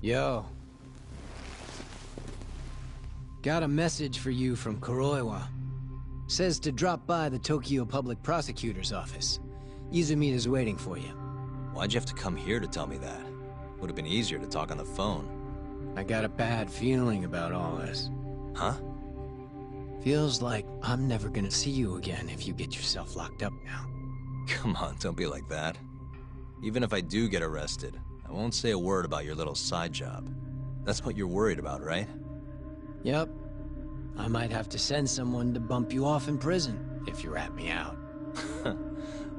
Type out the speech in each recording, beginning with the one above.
Yo. Got a message for you from Kuroiwa. Says to drop by the Tokyo Public Prosecutor's office. Izumita's waiting for you. Why'd you have to come here to tell me that? Would have been easier to talk on the phone. I got a bad feeling about all this. Huh? Feels like I'm never gonna see you again if you get yourself locked up now. Come on, don't be like that. Even if I do get arrested, I won't say a word about your little side job. That's what you're worried about, right? Yep. I might have to send someone to bump you off in prison if you rat me out.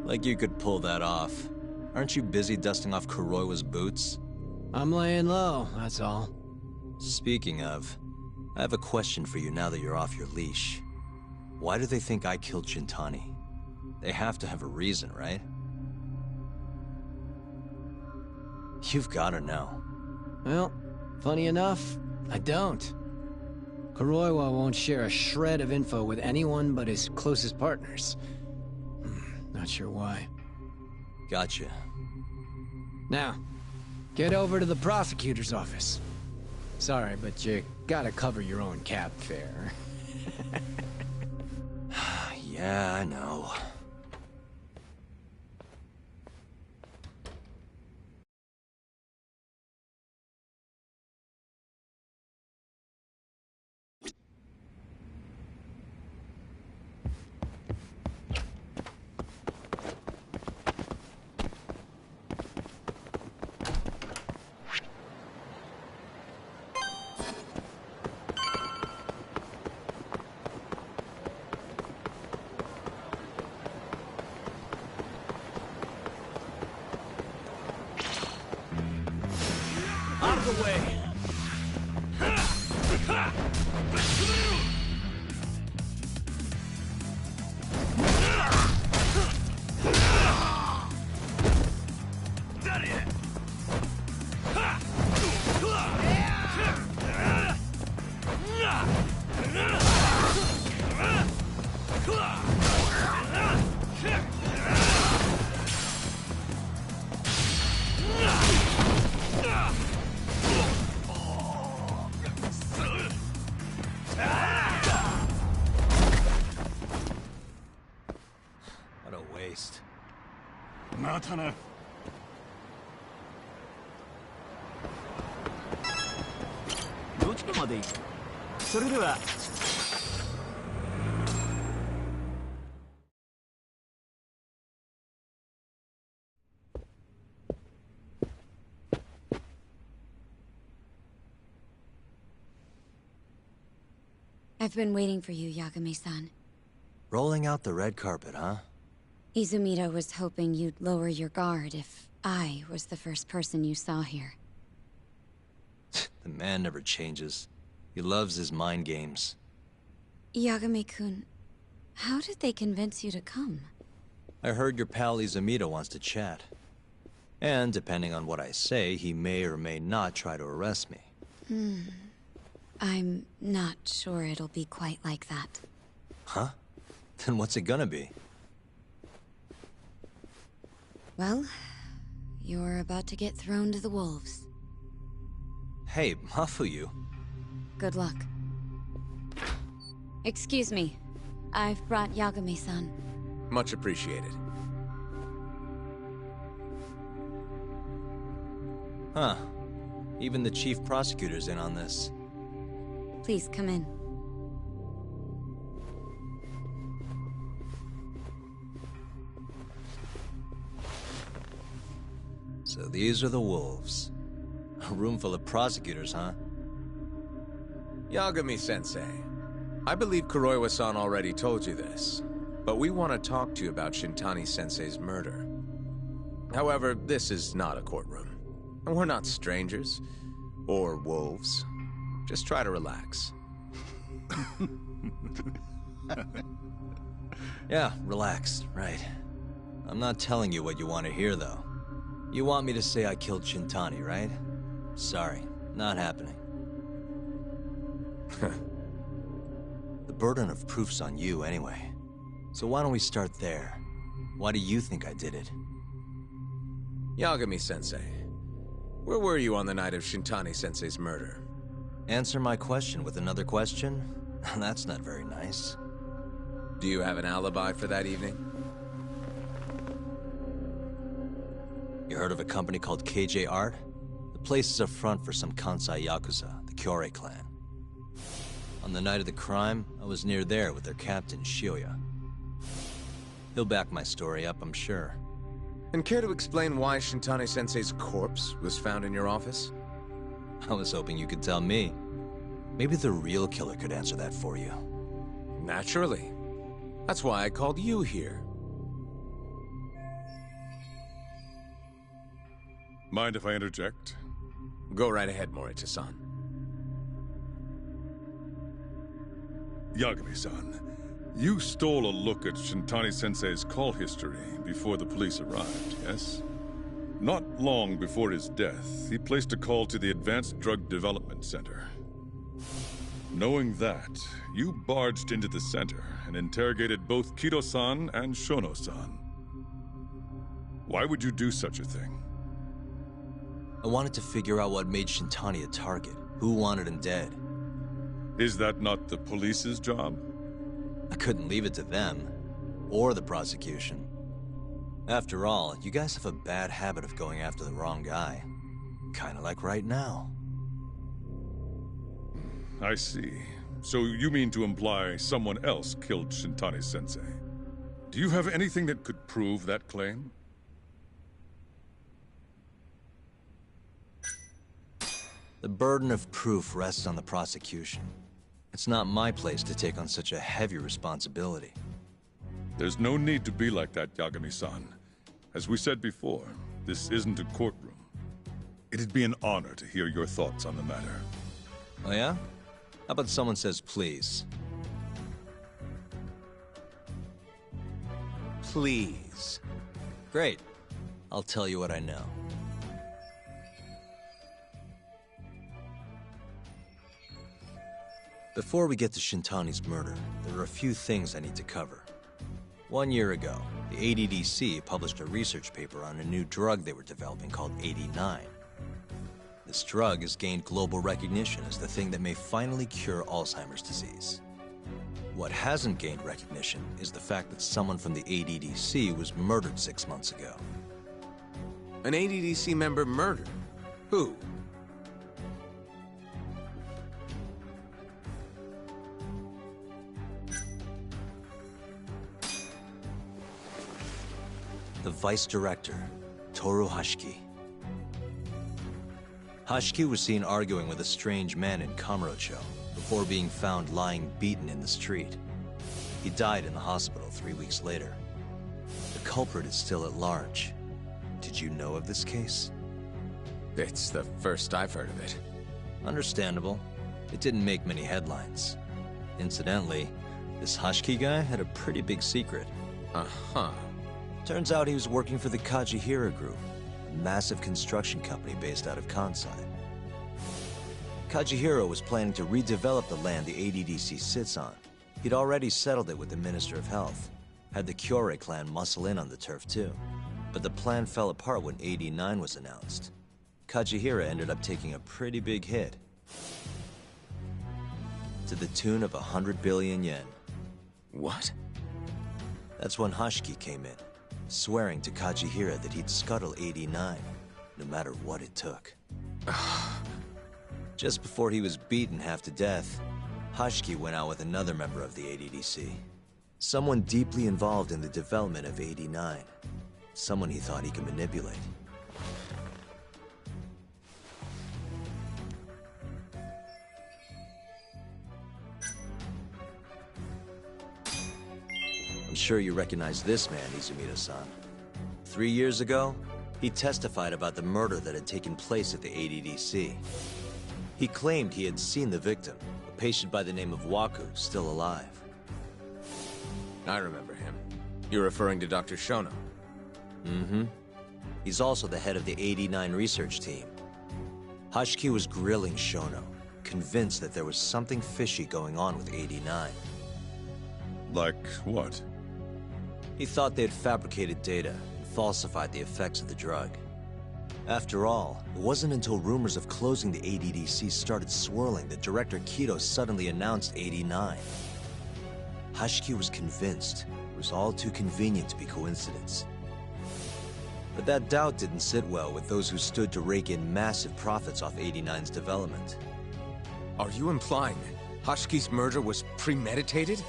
Like you could pull that off. Aren't you busy dusting off Kuroiwa's boots? I'm laying low, that's all. Speaking of, I have a question for you now that you're off your leash. Why do they think I killed Shintani? They have to have a reason, right? You've gotta know. Well, funny enough, I don't. Kuroiwa won't share a shred of info with anyone but his closest partners. Not sure why. Gotcha. Now, get over to the prosecutor's office. Sorry, but you gotta cover your own cab fare. Yeah, I know. Out of the way! What a waste. またな。どちらまで行く？それでは。I've been waiting for you, Yagami-san. Rolling out the red carpet, huh? Izumita was hoping you'd lower your guard if I was the first person you saw here. The man never changes. He loves his mind games. Yagami-kun, how did they convince you to come? I heard your pal Izumita wants to chat. And depending on what I say, he may or may not try to arrest me. I'm not sure it'll be quite like that. Huh? Then what's it gonna be? Well, you're about to get thrown to the wolves. Hey, Mafuyu. Good luck. Excuse me. I've brought Yagami-san. Much appreciated. Huh. Even the chief prosecutor's in on this. Please come in. So these are the wolves. A room full of prosecutors, huh? Yagami-sensei, I believe Kuroiwa-san already told you this, but we want to talk to you about Shintani-sensei's murder. However, this is not a courtroom. And we're not strangers, or wolves. Just try to relax. Yeah, relax, right. I'm not telling you what you want to hear, though. You want me to say I killed Shintani, right? Sorry, not happening. burden of proof's on you anyway. So why don't we start there? Why do you think I did it? Yagami-sensei, where were you on the night of Shintani-sensei's murder? Answer my question with another question? That's not very nice. Do you have an alibi for that evening? You heard of a company called KJ Art? The place is a front for some Kansai Yakuza, the Kyorei clan. On the night of the crime, I was near there with their captain, Shioya. He'll back my story up, I'm sure. And care to explain why Shintani-sensei's corpse was found in your office? I was hoping you could tell me. Maybe the real killer could answer that for you. Naturally. That's why I called you here. Mind if I interject? Go right ahead, Morita-san. Yagami-san, you stole a look at Shintani-sensei's call history before the police arrived, yes? Not long before his death, he placed a call to the Advanced Drug Development Center. Knowing that, you barged into the center and interrogated both Kido-san and Shono-san. Why would you do such a thing? I wanted to figure out what made Shintani a target, who wanted him dead. Is that not the police's job? I couldn't leave it to them, or the prosecution. After all, you guys have a bad habit of going after the wrong guy. Kinda like right now. I see. So you mean to imply someone else killed Shintani-sensei? Do you have anything that could prove that claim? The burden of proof rests on the prosecution. It's not my place to take on such a heavy responsibility. There's no need to be like that, Yagami-san. As we said before, this isn't a courtroom. It'd be an honor to hear your thoughts on the matter. Oh yeah? How about someone says please? Please. Great. I'll tell you what I know. Before we get to Shintani's murder, there are a few things I need to cover. 1 year ago, the ADDC published a research paper on a new drug they were developing called 89. This drug has gained global recognition as the thing that may finally cure Alzheimer's disease. What hasn't gained recognition is the fact that someone from the ADDC was murdered 6 months ago. An ADDC member murdered? Who? The Vice Director, Toru Hashiki. Hashiki was seen arguing with a strange man in Kamurocho before being found lying beaten in the street. He died in the hospital 3 weeks later. The culprit is still at large. Did you know of this case? It's the first I've heard of it. Understandable. It didn't make many headlines. Incidentally, this Hashiki guy had a pretty big secret. Uh-huh. Turns out he was working for the Kajihira Group, a massive construction company based out of Kansai. Kajihira was planning to redevelop the land the ADDC sits on. He'd already settled it with the Minister of Health, had the Kyorei clan muscle in on the turf too. But the plan fell apart when 89 was announced. Kajihira ended up taking a pretty big hit, to the tune of 100 billion yen. What? That's when Hashiki came in, swearing to Kajihira that he'd scuttle 89, no matter what it took. Just before he was beaten half to death, Hashiki went out with another member of the ADDC. Someone deeply involved in the development of 89. Someone he thought he could manipulate. I'm sure you recognize this man, Izumida-san. 3 years ago, he testified about the murder that had taken place at the ADDC. He claimed he had seen the victim, a patient by the name of Waku, still alive. I remember him. You're referring to Dr. Shono? Mm-hmm. He's also the head of the 89 research team. Hashiki was grilling Shono, convinced that there was something fishy going on with 89. What? He thought they had fabricated data and falsified the effects of the drug. After all, it wasn't until rumors of closing the ADDC started swirling that Director Kido suddenly announced 89. Hashiki was convinced it was all too convenient to be coincidence. But that doubt didn't sit well with those who stood to rake in massive profits off 89's development. Are you implying Hashiki's murder was premeditated?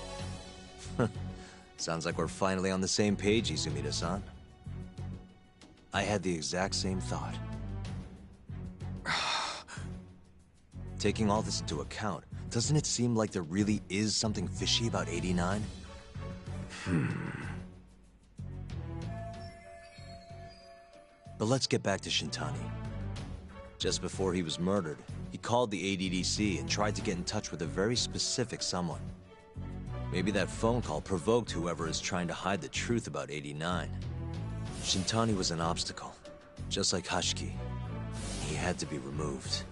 Sounds like we're finally on the same page, Izumida-san. I had the exact same thought. Taking all this into account, doesn't it seem like there really is something fishy about 89? But let's get back to Shintani. Just before he was murdered, he called the ADDC and tried to get in touch with a very specific someone. Maybe that phone call provoked whoever is trying to hide the truth about 89. Shintani was an obstacle, just like Hashiki. He had to be removed.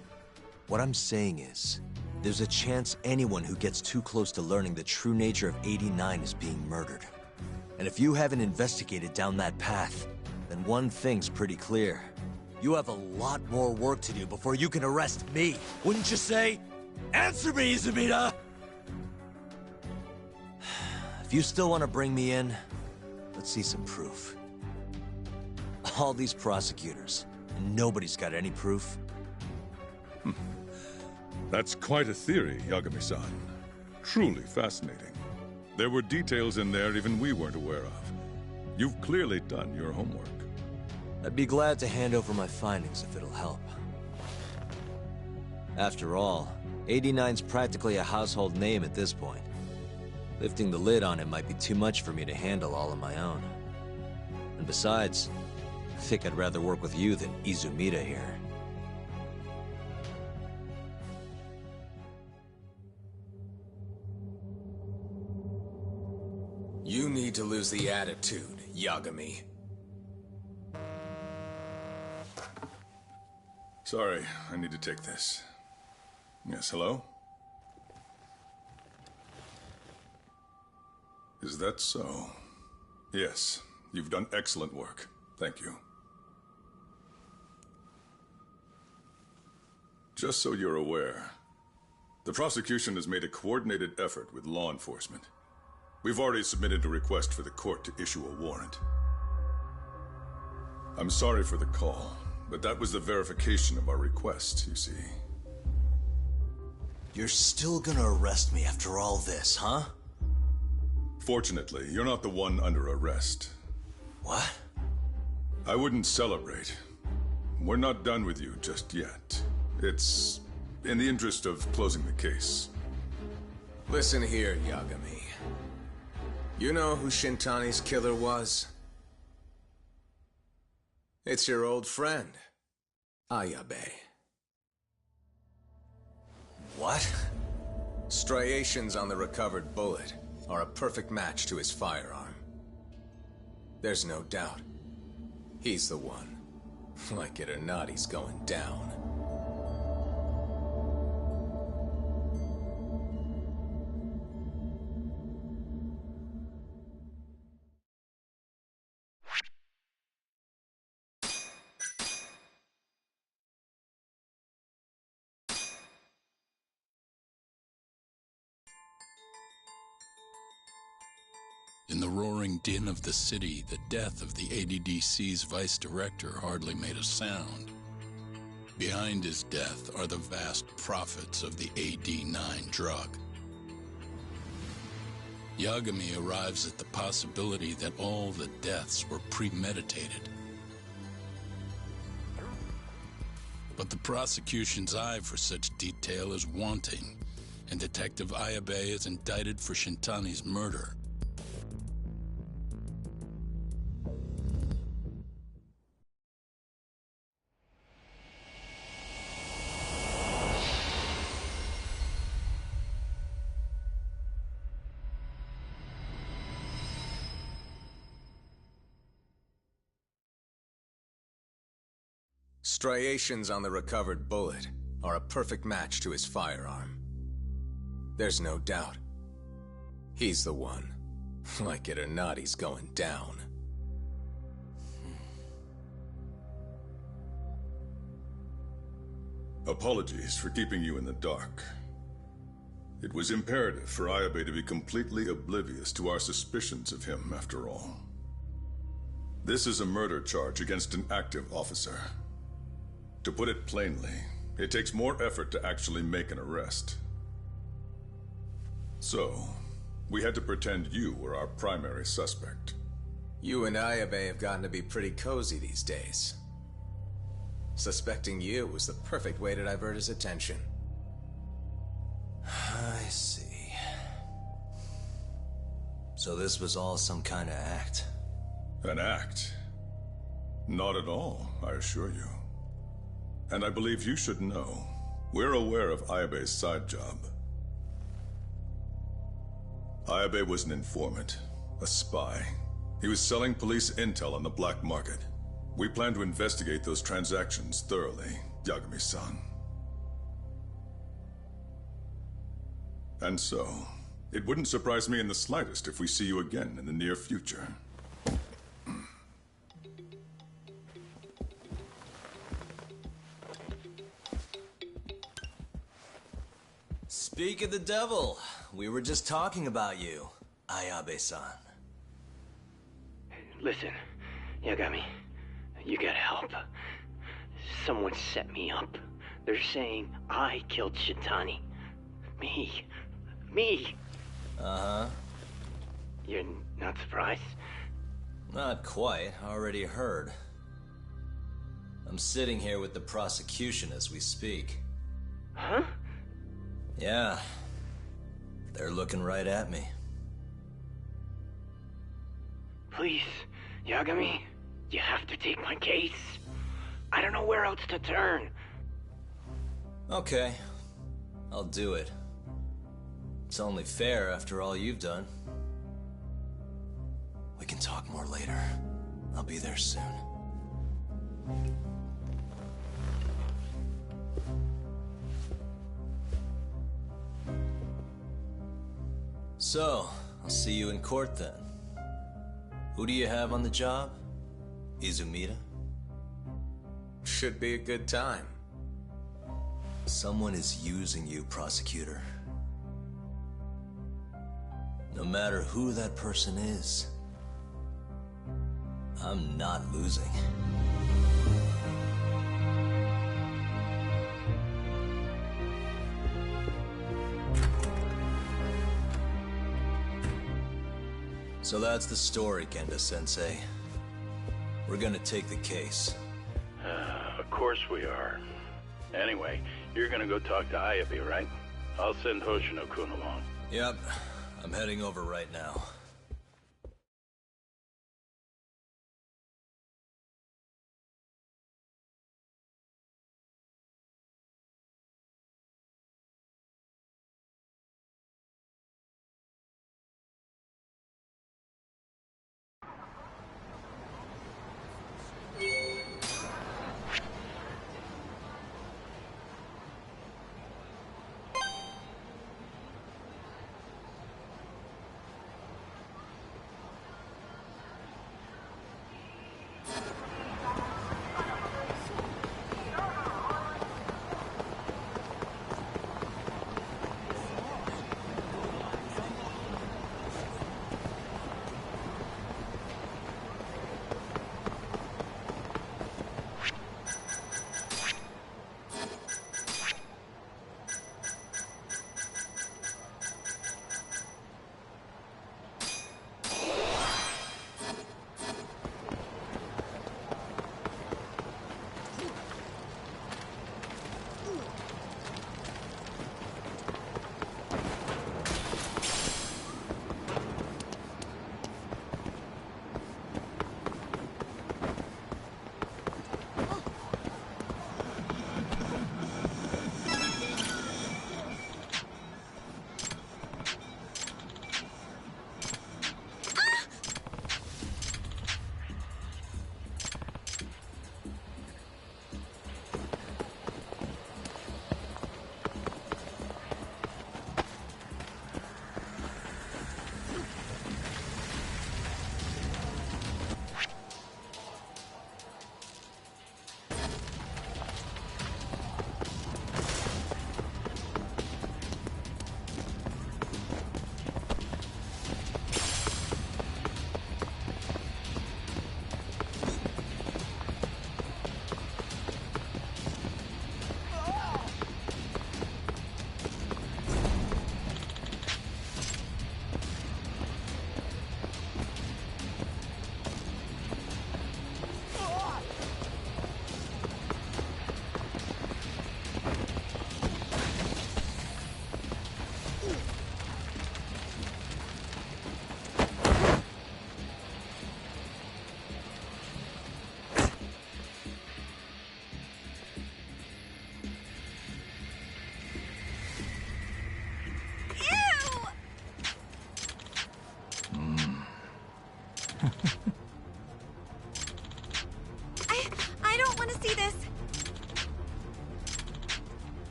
What I'm saying is, there's a chance anyone who gets too close to learning the true nature of 89 is being murdered. And if you haven't investigated down that path, then one thing's pretty clear. You have a lot more work to do before you can arrest me, wouldn't you say? Answer me, Izumida! If you still want to bring me in, let's see some proof. All these prosecutors, and nobody's got any proof. That's quite a theory, Yagami-san. Truly fascinating. There were details in there even we weren't aware of. You've clearly done your homework. I'd be glad to hand over my findings if it'll help. After all, 89's practically a household name at this point. Lifting the lid on it might be too much for me to handle all on my own. And besides, I think I'd rather work with you than Izumida here. You need to lose the attitude, Yagami. Sorry, I need to take this. Yes, hello? Is that so? Yes, you've done excellent work. Thank you. Just so you're aware, the prosecution has made a coordinated effort with law enforcement. We've already submitted a request for the court to issue a warrant. I'm sorry for the call, but that was the verification of our request, you see. You're still gonna arrest me after all this, huh? Fortunately, you're not the one under arrest. What? I wouldn't celebrate. We're not done with you just yet. It's in the interest of closing the case. Listen here, Yagami. You know who Shintani's killer was? It's your old friend, Ayabe. What? Striations on the recovered bullet are a perfect match to his firearm. There's no doubt. He's the one. Like it or not, he's going down. In the roaring din of the city, the death of the ADDC's vice director hardly made a sound. Behind his death are the vast profits of the AD9 drug. Yagami arrives at the possibility that all the deaths were premeditated. But the prosecution's eye for such detail is wanting, and Detective Ayabe is indicted for Shintani's murder. Striations on the recovered bullet are a perfect match to his firearm. There's no doubt. He's the one. Like it or not, he's going down. Apologies for keeping you in the dark. It was imperative for Ayabe to be completely oblivious to our suspicions of him, after all. This is a murder charge against an active officer. To put it plainly, it takes more effort to actually make an arrest. So, we had to pretend you were our primary suspect. You and Ayabe have gotten to be pretty cozy these days. Suspecting you was the perfect way to divert his attention. I see. So this was all some kind of act? An act? Not at all, I assure you. And I believe you should know, we're aware of Ayabe's side job. Ayabe was an informant, a spy. He was selling police intel on the black market. We plan to investigate those transactions thoroughly, Yagami-san. And so, it wouldn't surprise me in the slightest if we see you again in the near future. Speak of the devil, we were just talking about you, Ayabe-san. Listen, Yagami, you gotta help. Someone set me up. They're saying I killed Shintani. Me. Uh-huh. You're not surprised? Not quite, already heard. I'm sitting here with the prosecution as we speak. Huh? Yeah. They're looking right at me. Please, Yagami, you have to take my case. I don't know where else to turn. Okay. I'll do it. It's only fair after all you've done. We can talk more later. I'll be there soon. So, I'll see you in court then. Who do you have on the job? Izumida? Should be a good time. Someone is using you, prosecutor. No matter who that person is, I'm not losing. So that's the story, Kenda-sensei. We're gonna take the case. Of course we are. Anyway, you're gonna go talk to Ayabe, right? I'll send Hoshino-kun along. Yep, I'm heading over right now.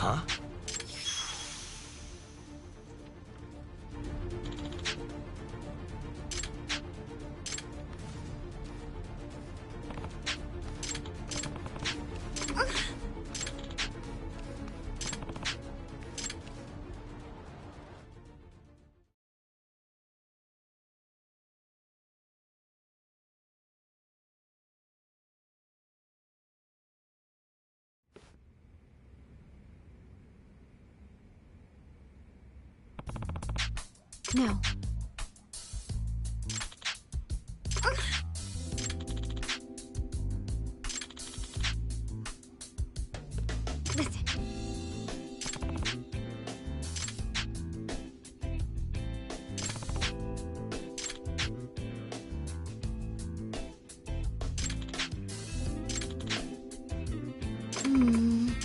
Huh? No. Listen.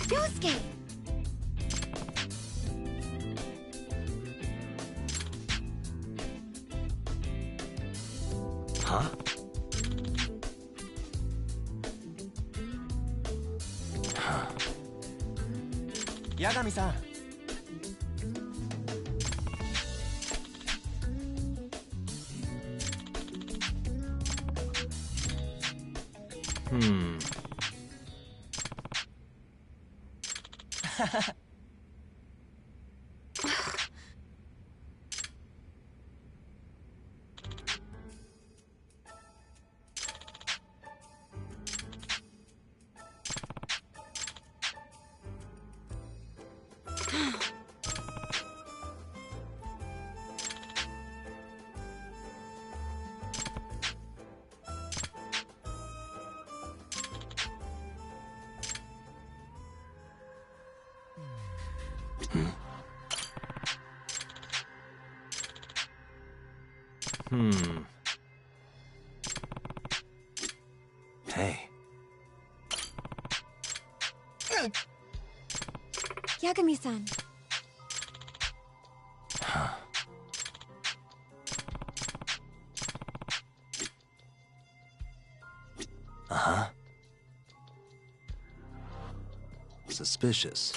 Yosuke! Huh? Yagami-san. Hey. Yagami-san. Uh-huh. Suspicious.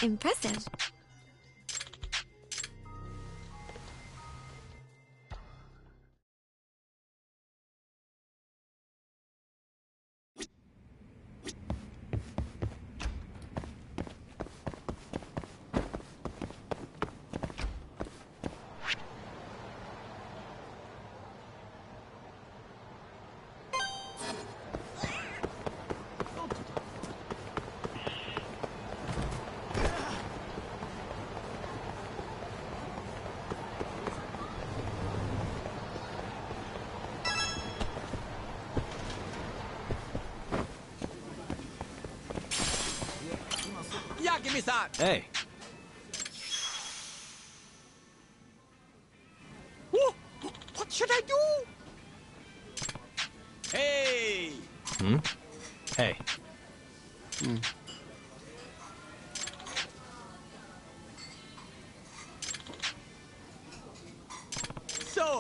Impressive. Yagami-san! Hey. What should I do? Hey! Hey. So,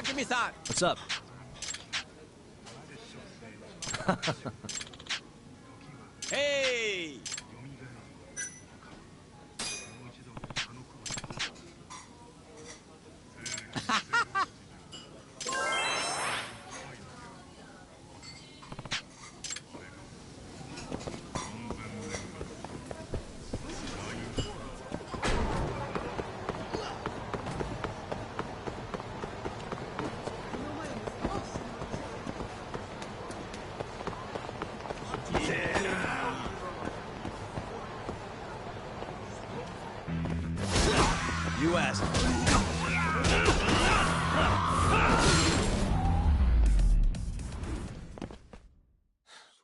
What's up? Hey! You asked.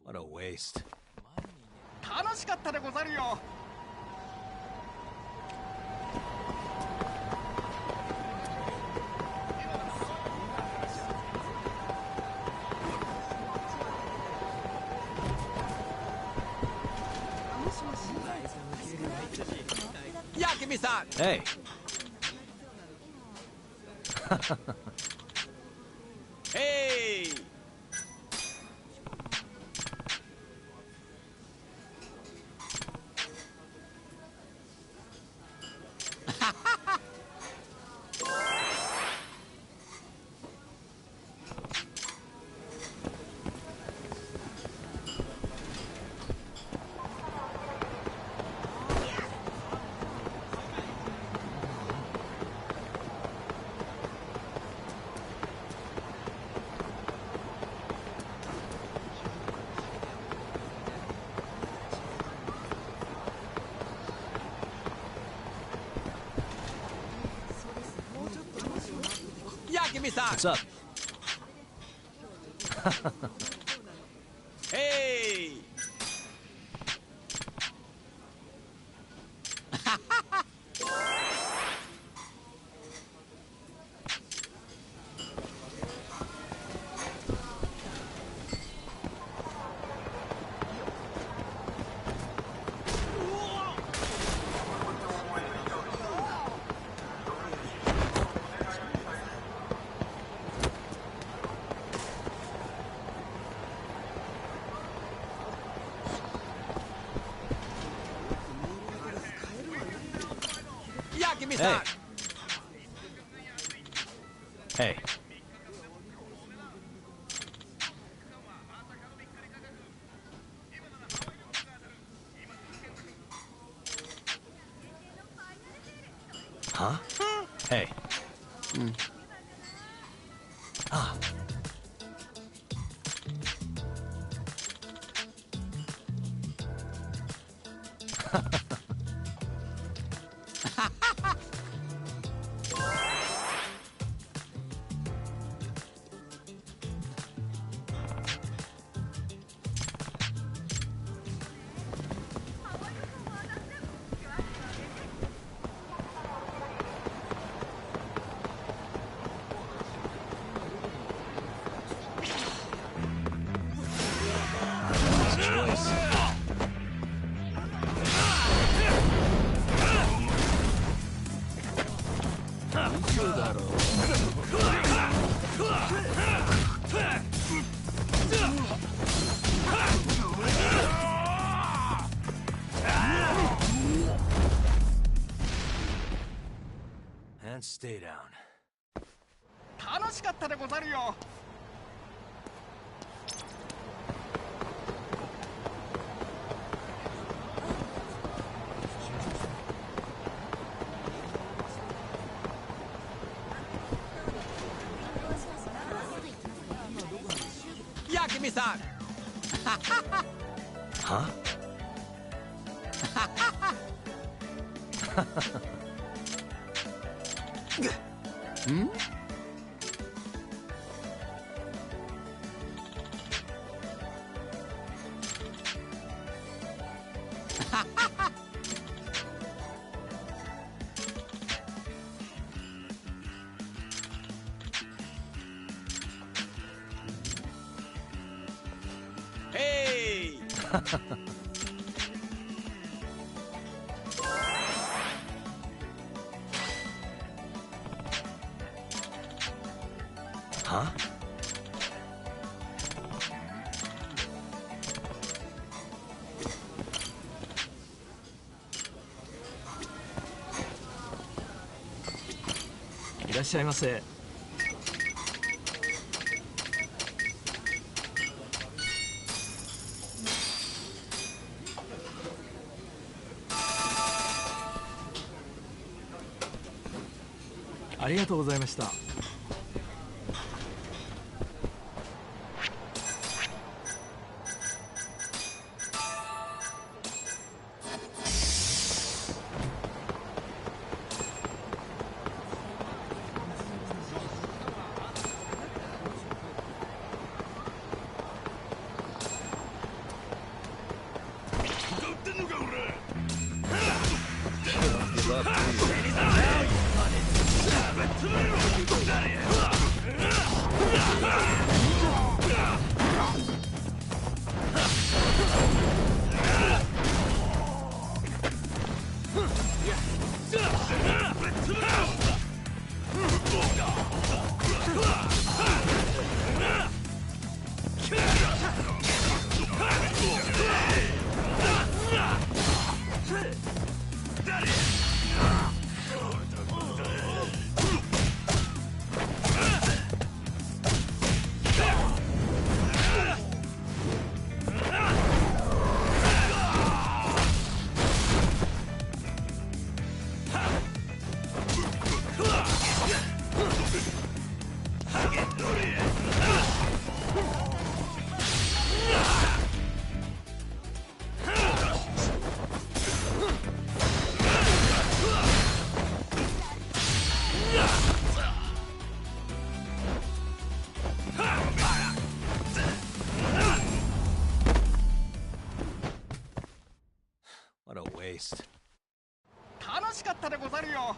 What a waste. 楽しかったでござるよ。やけみさん。Hey. Hey! What's up? Hey! Hey. Hey. Huh? Hey. Ah. And stay down. 楽しかったでござるよ。やけみさん。Huh? Hmm? Hey! Huh? いらっしゃいませ。ありがとうございました。What a waste. 楽しかったでござるよ。